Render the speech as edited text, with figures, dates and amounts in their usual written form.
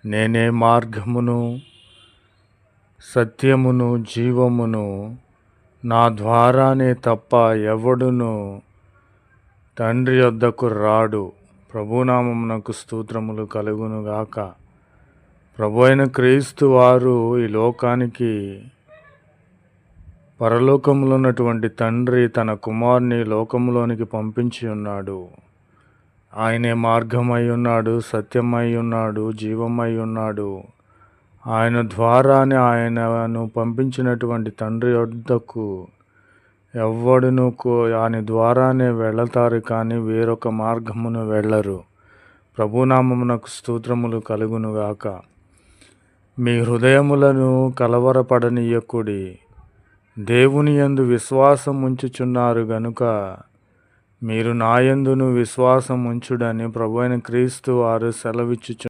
నేనే మార్గమును, సత్యమును, జీవమును. నా ద్వారానే తప్ప ఎవడును తండ్రి యొద్దకు రాడు. ప్రభునామమునకు స్తోత్రములు కలుగునుగాక. ప్రభు అయిన క్రీస్తు వారు ఈ లోకానికి, పరలోకములో ఉన్నటువంటి తండ్రి తన కుమారుని లోకములోనికి పంపించి ఉన్నాడు. ఆయనే మార్గమై ఉన్నాడు, సత్యమై ఉన్నాడు, జీవమై ఉన్నాడు. ఆయన ద్వారానే, ఆయనను పంపించినటువంటి తండ్రి వద్దకు ఎవ్వడును ఆయన ద్వారానే వెళతారు, కానీ వేరొక మార్గమును వెళ్ళరు. ప్రభునామమునకు స్తోత్రములు కలుగునుగాక. మీ హృదయములను కలవరపడనీయకుడి. దేవుని యందు విశ్వాసం ఉంచుచున్నారు గనుక మీరు నా యందును విశ్వాసం ఉంచుడని ప్రభు అయిన క్రీస్తు వారు సెలవిచ్చుచున్నారు.